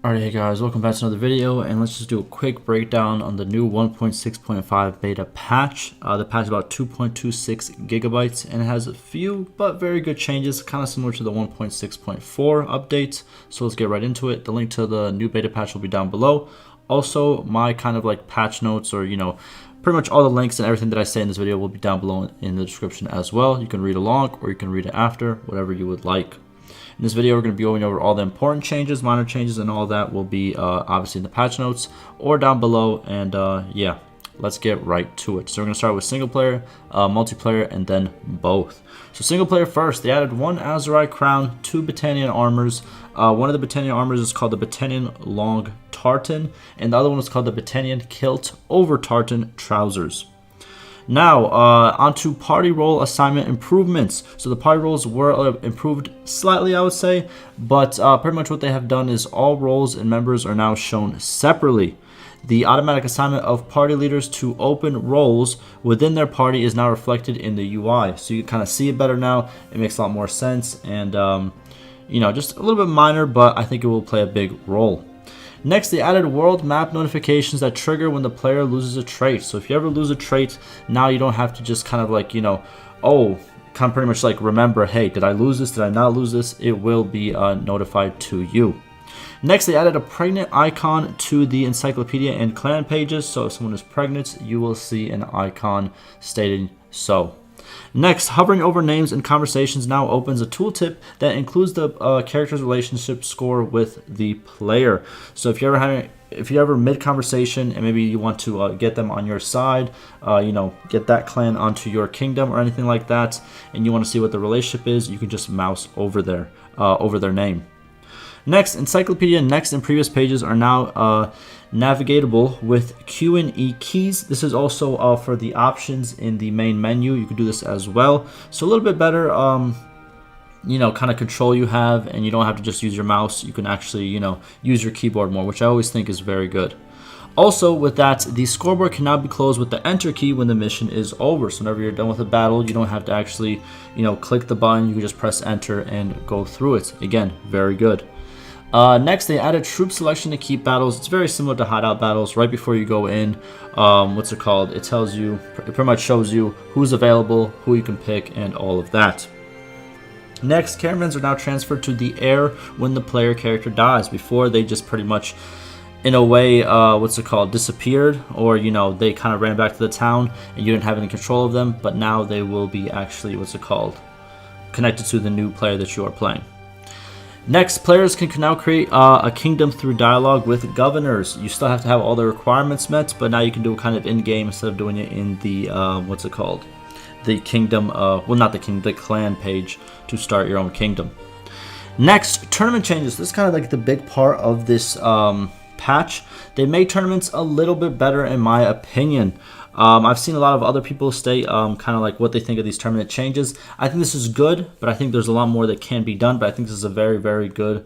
Alright, hey guys, welcome back to another video, and let's just do a quick breakdown on the new 1.6.5 beta patch. The patch is about 2.26 gigabytes, and it has a few but very good changes, kind of similar to the 1.6.4 updates. So let's get right into it. The link to the new beta patch will be down below. Also, my kind of like patch notes, or pretty much all the links and everything that I say in this video will be down below in the description as well. You can read along, or you can read it after, whatever you would like. In this video, we're going to be going over all the important changes, minor changes, and all that will be obviously in the patch notes or down below. And yeah, let's get right to it. So we're going to start with single player, multiplayer, and then both. So single player first, they added one Aserai crown, two Battanian armours. One of the Battanian armours is called the Battanian Long Tartan, and the other one is called the Battanian Kilt over Tartan Trousers. Now, onto party role assignment improvements. So the party roles were improved slightly, I would say, but pretty much what they have done is all roles and members are now shown separately. The automatic assignment of party leaders to open roles within their party is now reflected in the UI. So you can kind of see it better now. It makes a lot more sense, and just a little bit minor, but I think it will play a big role. Next, they added world map notifications that trigger when the player loses a trait. So if you ever lose a trait, now you don't have to just kind of like, pretty much like remember, hey, did I lose this? Did I not lose this? It will be notified to you. Next, they added a pregnant icon to the Encyclopedia and clan pages. So if someone is pregnant, you will see an icon stating so. Next, hovering over names and conversations now opens a tooltip that includes the character's relationship score with the player. So if you're ever mid conversation and maybe you want to get them on your side, get that clan onto your kingdom or anything like that, and you want to see what the relationship is, you can just mouse over there over their name. Next, Encyclopedia next and previous pages are now navigable with Q and E keys. This is also for the options in the main menu. You can do this as well. So a little bit better, kind of control you have, and you don't have to just use your mouse. You can actually, use your keyboard more, which I always think is very good. Also, with that, the scoreboard can now be closed with the enter key when the mission is over. So whenever you're done with a battle, you don't have to actually, click the button. You can just press enter and go through it. Again, very good. Next, they added troop selection to keep battles. It's very similar to Hideout Battles. Right before you go in, it tells you, it pretty much shows you who's available, who you can pick, and all of that. Next, caravans are now transferred to the air when the player character dies. Before, they just pretty much, in a way, disappeared, or, they kind of ran back to the town and you didn't have any control of them, but now they will be actually, connected to the new player that you are playing. Next, players can now create a kingdom through dialogue with governors. You still have to have all the requirements met, but now you can do it kind of in-game instead of doing it in the, the kingdom, the clan page to start your own kingdom. Next, tournament changes. This is kind of like the big part of this patch. They made tournaments a little bit better in my opinion. I've seen a lot of other people state kind of like what they think of these tournament changes. I think this is good, but I think there's a lot more that can be done. But I think this is a very, very good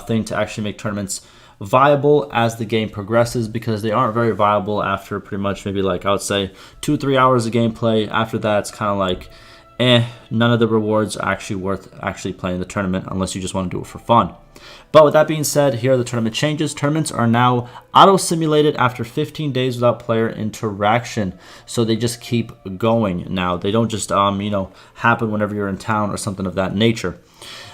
thing to actually make tournaments viable as the game progresses, because they aren't very viable after pretty much maybe like I would say 2-3 hours of gameplay. After that, it's kind of like, none of the rewards are actually worth actually playing the tournament unless you just want to do it for fun. But with that being said, here are the tournament changes. Tournaments are now auto-simulated after 15 days without player interaction. So they just keep going now. They don't just, happen whenever you're in town or something of that nature.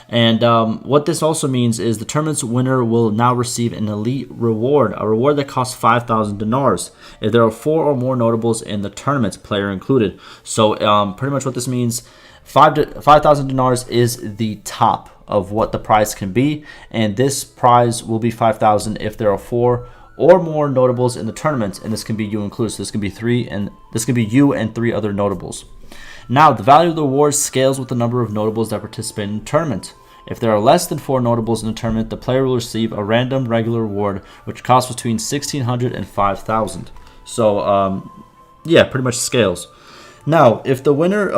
And what this also means is the tournament's winner will now receive an elite reward, a reward that costs 5,000 dinars if there are 4 or more notables in the tournament, player included. So pretty much what this means, 5,000 dinars is the top of what the prize can be, and this prize will be 5,000 if there are 4 or more notables in the tournament, and this can be you included. So this can be you and 3 other notables. Now, the value of the reward scales with the number of notables that participate in the tournament. If there are less than 4 notables in the tournament, the player will receive a random regular reward, which costs between 1,600 and 5,000. So, yeah, pretty much scales. Now, if the winner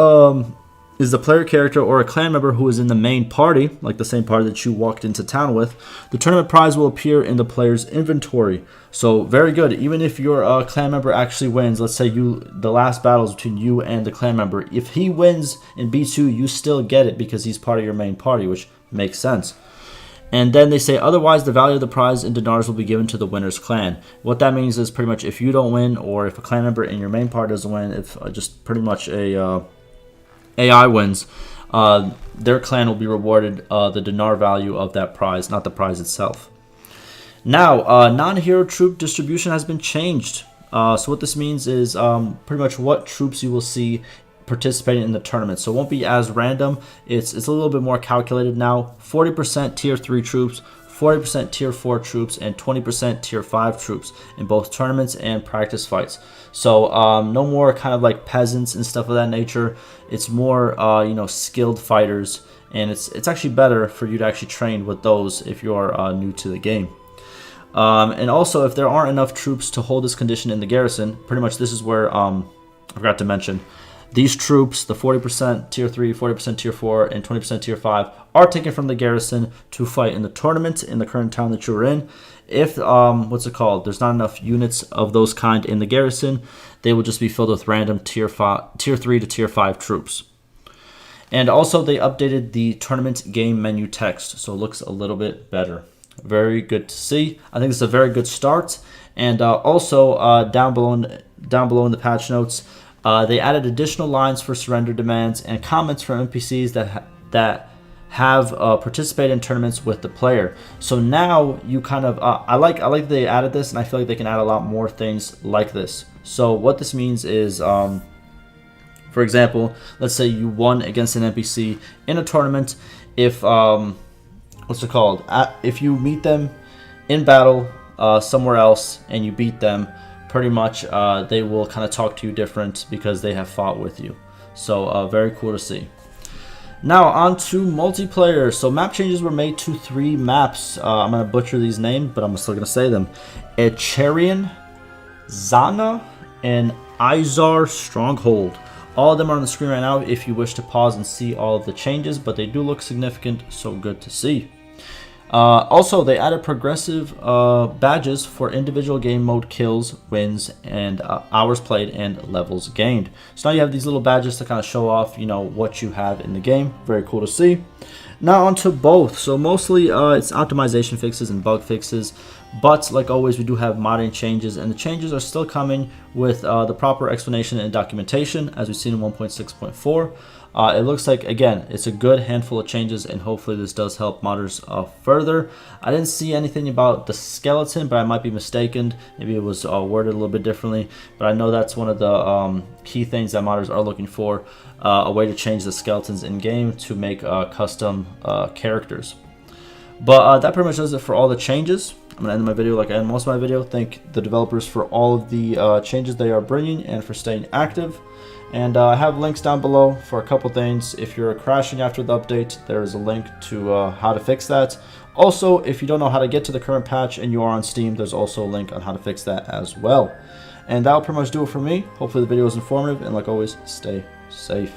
is the player character or a clan member who is in the main party, like the same party that you walked into town with, the tournament prize will appear in the player's inventory. So very good. Even if your clan member actually wins, let's say the last battle is between you and the clan member. If he wins in B2, you still get it because he's part of your main party, which makes sense. And then they say, otherwise, the value of the prize in dinars will be given to the winner's clan. What that means is pretty much if you don't win, or if a clan member in your main part doesn't win, if just pretty much a AI wins, their clan will be rewarded the dinar value of that prize, not the prize itself. Now, non-hero troop distribution has been changed. So what this means is pretty much what troops you will see participating in the tournament. So it won't be as random. It's a little bit more calculated now. 40% tier 3 troops, 40% tier 4 troops, and 20% tier 5 troops in both tournaments and practice fights. So no more kind of like peasants and stuff of that nature. It's more skilled fighters, and it's actually better for you to actually train with those if you are new to the game. And also, if there aren't enough troops to hold this condition in the garrison, pretty much this is where I forgot to mention, these troops, the 40% tier 3, 40% tier 4, and 20% tier 5, are taken from the garrison to fight in the tournament in the current town that you're in. If, there's not enough units of those kind in the garrison, they will just be filled with random tier 3 to tier 5 troops. And also, they updated the tournament game menu text, so it looks a little bit better. Very good to see. I think it's a very good start. And also, down below in the patch notes, they added additional lines for surrender demands and comments from NPCs that have participated in tournaments with the player. So now you kind of I like that they added this, and I feel like they can add a lot more things like this. So what this means is, for example, let's say you won against an NPC in a tournament. If if you meet them in battle somewhere else and you beat them, pretty much they will kind of talk to you different because they have fought with you. So very cool to see. Now on to multiplayer. So map changes were made to 3 maps. I'm going to butcher these names, but I'm still going to say them. Echerian, Zana, and Izar Stronghold. All of them are on the screen right now if you wish to pause and see all of the changes, but they do look significant, so good to see. Also, they added progressive badges for individual game mode kills, wins, and hours played and levels gained. So now you have these little badges to kind of show off, what you have in the game. Very cool to see. Now onto both. So mostly it's optimization fixes and bug fixes, but like always, we do have modding changes, and the changes are still coming with the proper explanation and documentation, as we've seen in 1.6.4. It looks like, again, it's a good handful of changes, and hopefully this does help modders further. I didn't see anything about the skeleton, but I might be mistaken. Maybe it was worded a little bit differently, but I know that's one of the key things that modders are looking for, a way to change the skeletons in-game to make custom characters. But that pretty much does it for all the changes. I'm going to end my video like I end most of my video. Thank the developers for all of the changes they are bringing and for staying active. And I have links down below for a couple things. If you're crashing after the update, there is a link to how to fix that. Also, if you don't know how to get to the current patch and you are on Steam, there's also a link on how to fix that as well. And that'll pretty much do it for me. Hopefully the video was informative, and like always, stay safe.